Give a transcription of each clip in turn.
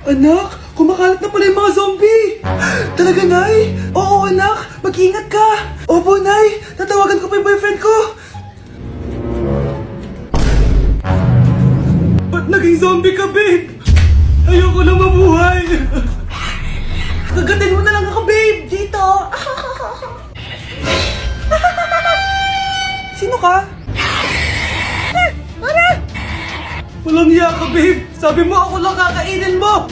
Anak, kumakalat na pala yung mga zombie! Talaga, Nay? Oo, anak, mag-ingat ka! Opo, Nay, tatawagan ko pa yung boyfriend ko! Ba't naging zombie ka, babe? Ayoko na mabuhay! Kagatin mo na lang ako, babe! Dito! Sino ka? Walang hiya ka, babe! Sabi mo ako lang kakainin mo!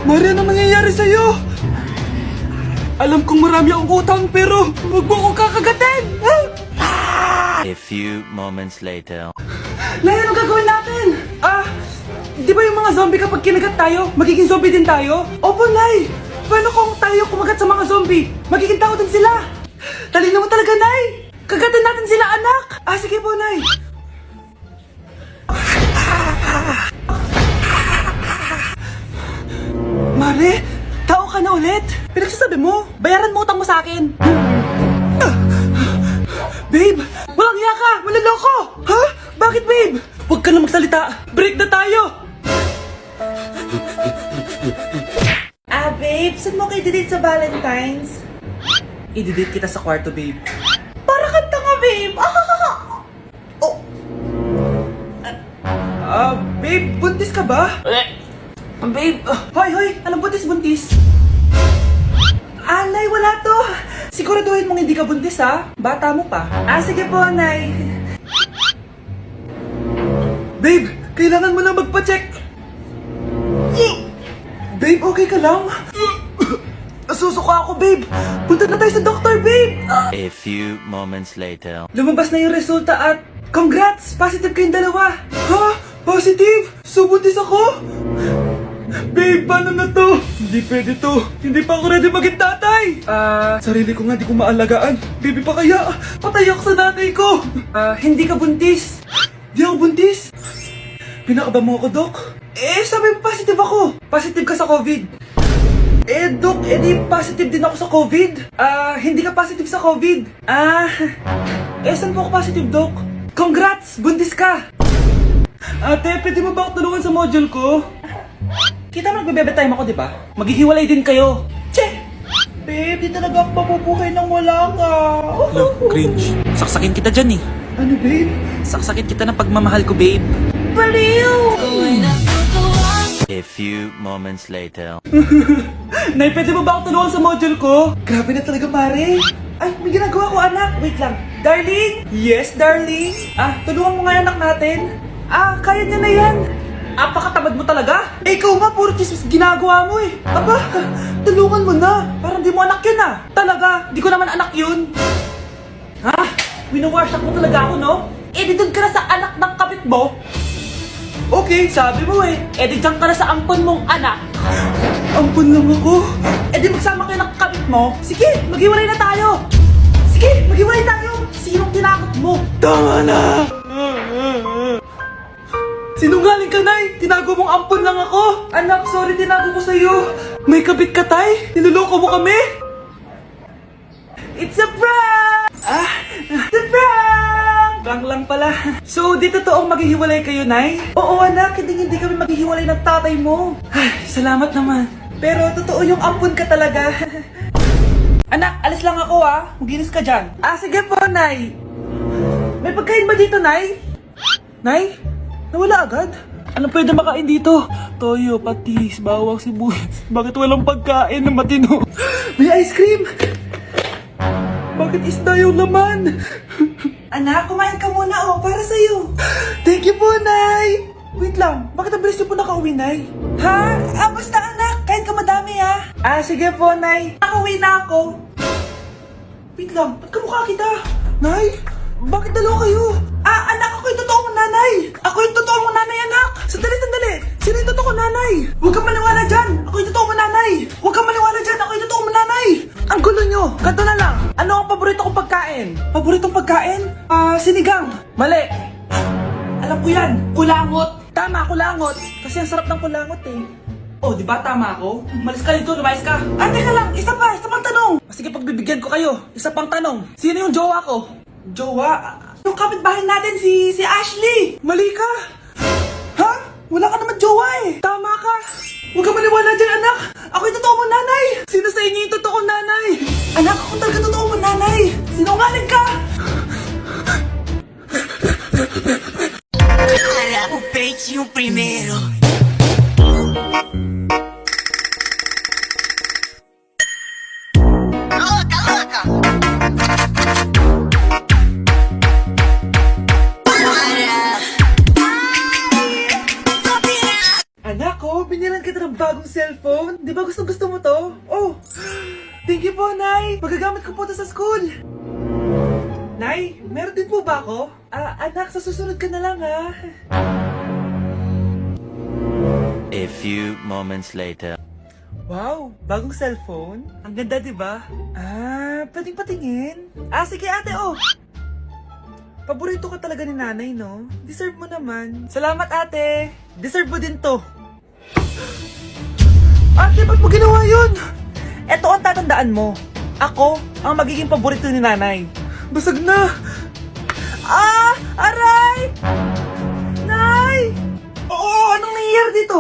Mari, ano nangyayari sa'yo? Alam kong marami akong utang pero huwag mo akong kakagatin! A few moments later. Nay, anong gagawin natin? Di ba yung mga zombie kapag kinagat tayo, magiging zombie din tayo? Opo, Nay! Paano kung tayo kumagat sa mga zombie? Magiging tao din sila! Talino mo talaga, Nay! Kagatin natin sila, anak! Sige po, Nay! Mare, tao ka na ulit? Pinagsasabi mo, bayaran mo utang mo sa akin. Babe, walang hiya ka! Maloloko! Ha? Bakit, babe? Huwag ka na magsalita! Break na tayo! Babe, saan mo kayo delete sa Valentine's? I-delete kita sa kwarto, babe. Para kang tanga, babe! Oh, Babe, buntis ka ba? Babe, hoy, anong buntis? Nay, wala to. Siguraduhin mong hindi ka buntis, ha? Bata mo pa. sige po, Nay. Babe, kailangan mo na magpa-check. Babe, okay ka lang? Nasusuka ako, babe. Punta na tayo sa doktor, babe. A few moments later. Lumabas na yung resulta at congrats! Positive kayong dalawa. Ha? Positive? So buntis ako? Babe, paano na to? Hindi pwede to. Hindi pa ako ready maging tatay. Sarili ko nga di ko maalagaan. Baby pa kaya? Patay ako sa nanay ko. Hindi ka buntis. Di ako buntis. Pinakaba mo ako, Dok? Sabi mo positive ako. Positive ka sa COVID. Dok, di positive din ako sa COVID. Hindi ka positive sa COVID. Saan po ako positive, Dok? Congrats! Buntis ka! Ate, pwede mo ba ako tulungan sa module ko? Kita mo nagbe-bebe time ako, di ba? Maghihiwalay din kayo. Che! Babe, di talaga ako mapupuhay nang wala ka. Cringe. Saksakin kita dyan eh. Ano, babe? Saksakin kita ng pagmamahal ko, babe. Baliw! A few moments later. Nay, pwede mo ba ako tulungan sa module ko? Grabe na talaga, pare. Ay, may ginagawa ko, anak. Wait lang. Darling? Yes, darling? Tulungan mo nga yung anak natin. Kaya niya na yan. Apakatamad mo talaga. Ikaw nga, puro chismis ginagawa mo eh. Aba, tulungan mo na. Parang di mo anak yun Talaga, di ko naman anak yun. Winawasak mo talaga ako, no? Di doon ka na sa anak ng kapit mo. Okay, sabi mo eh. Di dyan ka na sa ampon mong anak. Ampon lang ako? Di magsama kayo ng kapit mo. Sige, maghiwalay na tayo. Sige, maghiwalay tayo. Sinong tinakot mo? Tama na! Sinungaling ka, Nay! Tinago mong ampon lang ako! Anak, sorry, tinago ko sa'yo! May kabit ka, Tay? Niloloko mo kami? It's a prank! It's a prank! Prank lang pala. So, di totoong maghihiwalay kayo, Nay? Oo, anak, hindi kami maghihiwalay ng tatay mo. Ay, salamat naman. Pero totoo yung ampon ka talaga. Anak, alis lang ako Maginis ka dyan. Sige po, Nay. May pagkain ba dito, Nay? Nay? Nawala agad? Anong pwede makain dito? Toyo, patis, bawang, sibuyas. Bakit walang pagkain na matino? May ice cream! Bakit isda yung laman? Anak, kumain ka muna para sa'yo. Thank you po, Nay! Wait lang, bakit ang bilis niyo po nakauwi, Nay? Basta anak, kain ka madami Sige po, Nay. Nakauwi na ako. Wait lang, ba't kamukha kita? Nay, bakit dalawa kayo? Anak, ako yung totoo mong nanay. Ako yung totoo mong nanay, anak. Sandali! Sino yung totoo nanay? Huwag kang maniwala dyan. Ako yung totoo mong nanay. Huwag kang maniwala dyan. Ako yung totoo mong nanay. Ang gulo nyo! Ganto na lang! Ano ang paborito kong pagkain? Paboritong pagkain? Sinigang. Mali! Alam ko yan. Kulangot. Tama, kulangot. Kasi ang sarap ng kulangot eh. Di ba tama ako? Malis ka dito, lumayas ka. Teka lang, isa pang tanong. Sige, pagbibigyan ko kayo. Isa pang tanong. Sino yung jowa ko? Jowa? Yung kapitbahay natin, si Ashley. Mali ka! Ha? Wala ka naman jowa eh. Tama maniwala dyan, anak! Ako yung totoo mong nanay! Sino sa inyo yung totoong nanay? Anak, ako talaga totoo mong nanay! Sinungaling ka! O peito e o primeiro. Louca, louca! Anak ko, binilan kita ng bagong cellphone. Di ba gusto mo to? Oh, thank you po, Nay. Magagamit ko po to sa school. Nay, meron din po ba ako? Anak, sa susunod ka na lang, ha? A few moments later. Wow, bagong cellphone? Ang ganda, di ba? Pwedeng patingin? Sige ate, oh. Paborito ka talaga ni nanay, no? Deserve mo naman. Salamat, ate. Deserve mo din to. Ate, ba't mo ginawa yun? Eto ang tatandaan mo. Ako ang magiging paborito ni nanay. Basag na. Aray! Nay! Oo, anong nangyayari dito?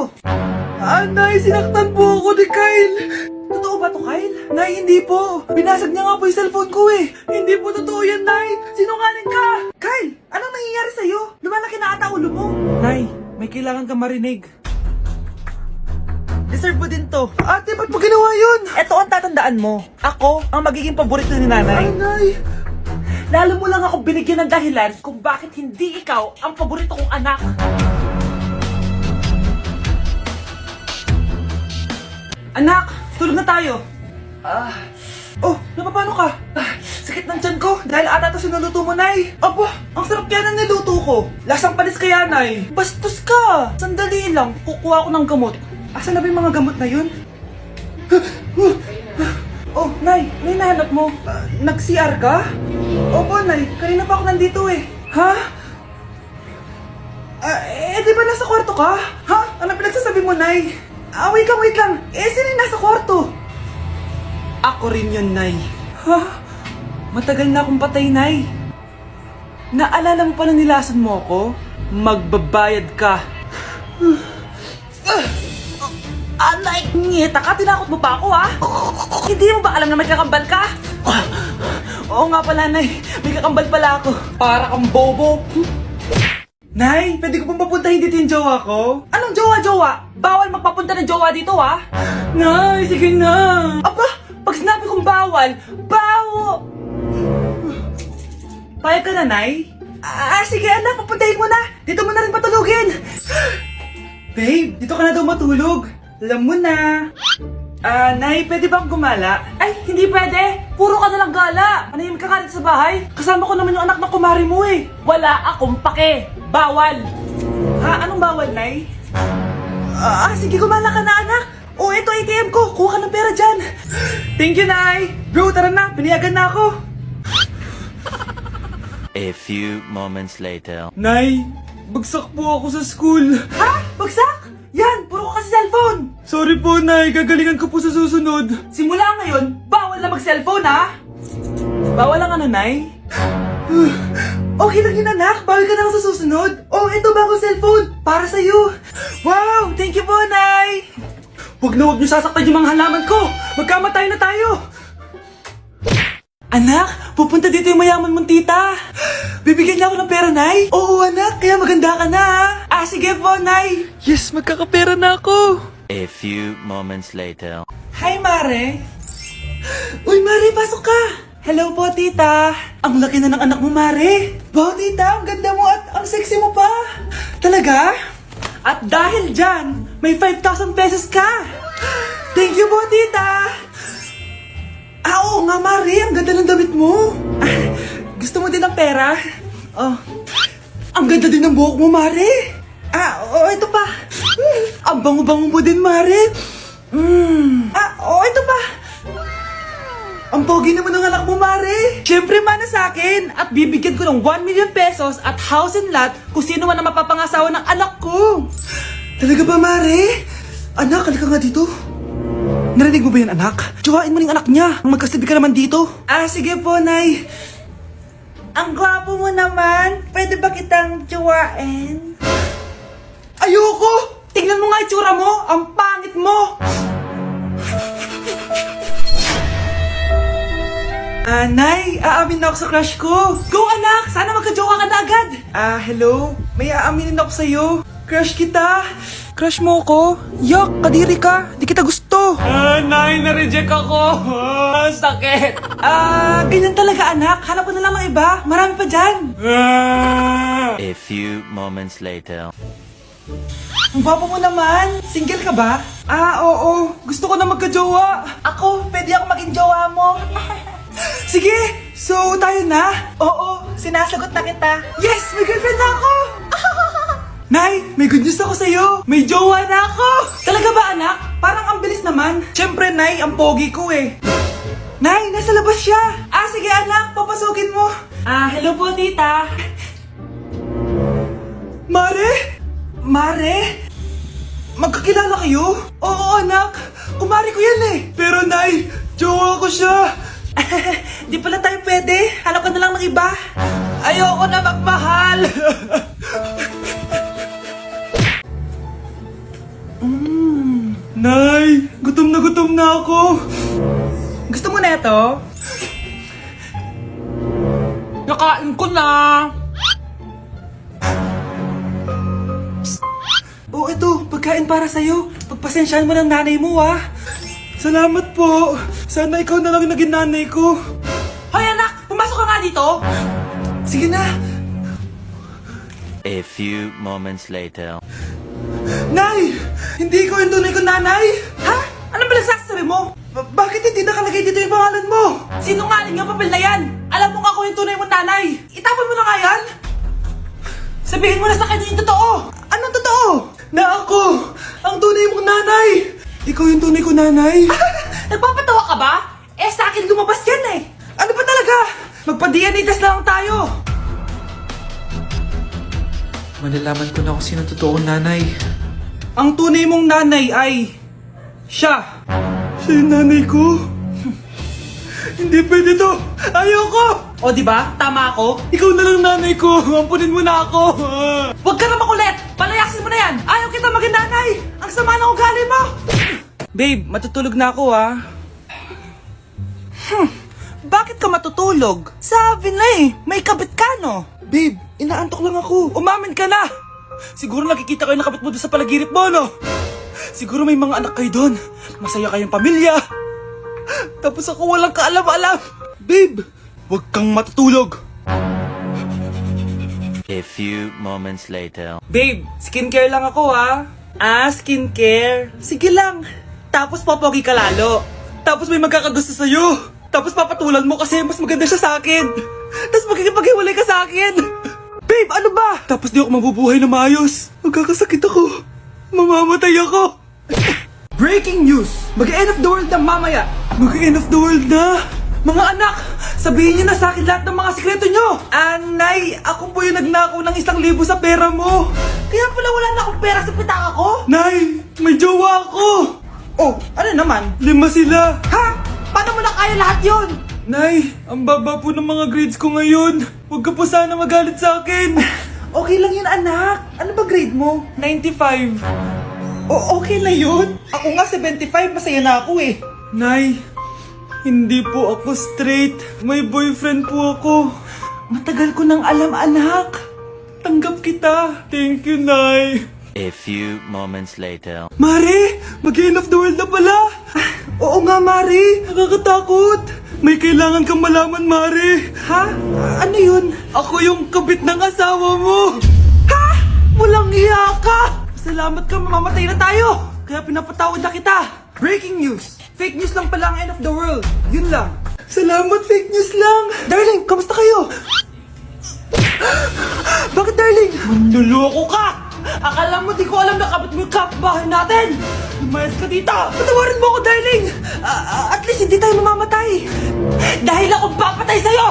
Nay, sinaktan po ako ni Kyle. Totoo ba to, Kyle? Nay, hindi po. Binasag niya nga po yung cellphone ko eh. Hindi po totoo yan, Nay. Sinungaling ka. Kyle, anong nangyayari sa'yo? Lumalaki na ata ulo mo. Nay, may kailangan kang marinig. Deserve mo din to. Ate, ba't mo ginawa yun? Eto ang tatandaan mo. Ako ang magiging paborito ni nanay. Nay. Lalo mo lang ako binigyan ng dahilan kung bakit hindi ikaw ang paborito kong anak. Anak, tulog na tayo. Oh, napapano ka? Sakit ng tiyan ko dahil ata ito sinuluto mo, Nay. Aba, ang sarap yan ang niluto ko. Lasang panis kaya, Nay. Bastos ka. Sandali lang, kukuha ko ng gamot. Asan na ba yung mga gamot na yun? Oh, Nay, ano yung nahanap mo? Nag-CR ka? Opo, Nay, kanina pa ako nandito eh. Ha? Di ba nasa kwarto ka? Ha? Ano pinagsasabi mo, Nay? Wait lang. Sino yung nasa kwarto? Ako rin yun, Nay. Ha? Matagal na akong patay, Nay. Naalala mo pa na nilason mo ako? Magbabayad ka. Anay, ngita ka, tinakot mo pa ako ha? Hindi mo ba alam na may kakambal ka? Oo nga pala, Nay. May kakambal pala ako. Para kang bobo. Nay, pwede ko pong papuntahin dito yung jowa ko? Anong jowa-jowa? Bawal magpapunta ng jowa dito ha? Nay, sige na. Aba, pag sinabi kong bawal, bawo! Payag ka na, Nay? Sige anak, papuntahin mo na. Dito mo na rin patulugin. Babe, dito ka na daw matulog. Alam mo na. Nay, pwede bang gumala? Ay, hindi pwede. Puro ka nalang gala. Manahimik ka dito sa bahay. Kasama ko naman yung anak na kumari mo eh. Wala akong pake. Bawal. Ha? Anong bawal, Nay? Sige, gumala ka na anak. Ito ATM ko. Kuha ka ng pera dyan. Thank you, Nay. Bro, tara na. Piniyagan na ako. A few moments later. Nay, bagsak po ako sa school. Ha? Bagsak? Yan, puro ka kasi cellphone. Sorry po, Nay. Gagalingan ko po sa susunod. Simula ngayon, bawal na mag-cellphone ha. Bawal ang ano, Nay? Okay lang yun anak, bawal ka na lang sa susunod. Ito bagong cellphone, para sa'yo. Wow! Thank you po, Nay! Huwag niyo sasaktan yung mga halaman ko! Magkamatay na tayo! Anak, pupunta dito yung mayaman mong tita! Bibigyan niya ako ng pera, Nay? Oo, anak, kaya maganda ka na, ha? Sige po, Nay! Yes, magkakapera na ako! A few moments later. Hi, Mare! Uy, Mare, pasok ka! Hello po, tita! Ang laki na ng anak mo, Mare! Wow, tita, ang ganda mo at ang sexy mo pa! Talaga? At dahil dyan, may 5,000 pesos ka! Thank you po, tita! Oo nga, Mare, ang ganda ng damit mo! Gusto mo din ng pera? Ang ganda din ng buhok mo, Mare! Ito pa! Ang bango-bango mo din, Mare! Ito pa! Ang pogi naman ng anak mo, Mare! Siyempre, mana sa akin! At bibigyan ko ng 1 million pesos at house and lot kung sino man ang mapapangasawa ng anak ko! Talaga ba, Mare? Anak, halika nga dito. Narinig mo ba yan, anak? Tsuwain mo ng anak niya. Magkasabi ka naman dito. Sige po, Nay. Ang gwapo mo naman. Pwede ba kitang tsuwain? Ayoko! Tingnan mo nga itsura mo! Ang pangit mo! Nay, aamin na ako sa crush ko. Go anak, sana magka-jowa ka na agad. Hello? May aaminin ako sa'yo. Crush kita. Crush mo ko? Yak, kadiri ka. Di kita gusto. Nay, na-reject ako. Sakit. Ganyan talaga anak. Hanap ko na lang ng iba. Marami pa dyan. A few moments later. Ang gwapo mo naman. Single ka ba? Oo. Gusto ko na magka-jowa. Ako, pwede ako maging jowa mo. Sige, so tayo na? Oo, sinasagot na kita. Yes, may girlfriend na ako. Nay, may good news ako sa'yo. May jowa na ako. Talaga ba anak? Parang ang bilis naman. Siyempre, Nay, ang pogi ko eh. Nay, nasa labas siya. Sige anak, papasukin mo. Hello po, tita. Mare? Mare? Magkakilala kayo? Oo, anak. Kumari ko yan eh. Pero, Nay, jowa ko siya. Di pala tayo pwede. Hanap ka na lang ng iba. Ayoko na magmahal. Nay, gutom na ako. Gusto mo na ito? Nakain ko na. Oh, ito, pagkain para sa'yo. Pagpasensyahan mo ng nanay mo, ah. Salamat po. Sana ikaw na lang naging nanay ko. Hoy anak, pumasok ka nga dito. Sige na. A few moments later. Nay! Hindi ko yung tunay ko nanay! Ha? Ano ba nagsasabi mo? Bakit hindi nakalagay dito yung pangalan mo? Sinungaling ang papel na yan. Alam mo nga ako yung tunay mong nanay. Itapon mo na nga yan. Sabihin mo na sa kanya yung totoo. Anong totoo? Na ako! Ang tunay mong nanay! Ikaw yung tunay ko nanay? Nagpapatawa ka ba? Sa akin lumabas yan eh. Ano ba talaga? Magpa-DNA test na lang tayo! Malalaman ko na kung sino totoong nanay. Ang tunay mong nanay ay... siya! Siya yung nanay ko? Hindi pwede to! Ayoko! O di ba? Tama ako. Ikaw na lang nanay ko! Ampunin mo na ako! Huwag ka na makulit. Palayasin mo na yan. Ayaw kita maging nanay. Ang sama ng ugali mo. Babe, matutulog na ako ah. Bakit ka matutulog? Sabi na eh, may kabit ka no? Babe, inaantok lang ako. Umamin ka na! Siguro nakikita kayo nakabit mo doon sa palagirit mo, no? Siguro may mga anak kayo doon. Masaya kayong pamilya. Tapos ako walang kaalam-alam. Babe, huwag kang matutulog. A few moments later. Babe, skincare lang ako ha. Skincare. Sige lang. Tapos popogi ka lalo. Tapos may magkakagusto sa'yo. Tapos papatulan mo kasi mas maganda siya sa akin. Tapos magkikipaghiwalay ka sa akin. Babe, ano ba? Tapos di ako mabubuhay na maayos. Magkakasakit ako. Mamamatay ako. Breaking news! Mag-end of the world na mamaya. Mag-end of the world na? Mga anak, sabihin niyo na sa akin lahat ng mga sikreto niyo. Nay, ako po yung nagnakaw ng 1,000 sa pera mo. Kaya pala wala na akong pera sa pitaka ko. Nay, may jowa ako. Oh, ano naman? 5 sila. Ha? Paano mo na kaya lahat yon? Nay, ang baba po ng mga grades ko ngayon. Huwag ka po sana magalit sa akin. Okay lang yun anak. Ano ba grade mo? 95. Okay na yun. Ako nga 75, masaya na ako eh. Nay, hindi po ako straight. May boyfriend po ako. Matagal ko nang alam, anak. Tanggap kita. Thank you, Nay. A few moments later. Mari, mag-end of the world na pala. Oo nga, Mari. Nakakatakot. May kailangan kang malaman, Mari. Ha? Ano yun? Ako yung kabit ng asawa mo. Ha? Walang iya ka! Salamat ka, mamamatay na tayo. Kaya pinapatawad na kita. Breaking news! Fake news lang pala ang end of the world. Yun lang. Salamat, fake news lang. Darling, kamusta kayo? Bakit, darling? Manluloko ka! Akala mo di ko alam na kapit mo yung kapbahay natin! Lumayas ka dito! Patawarin mo ako, darling. At least hindi tayo mamamatay. Dahil ako papatay sa'yo!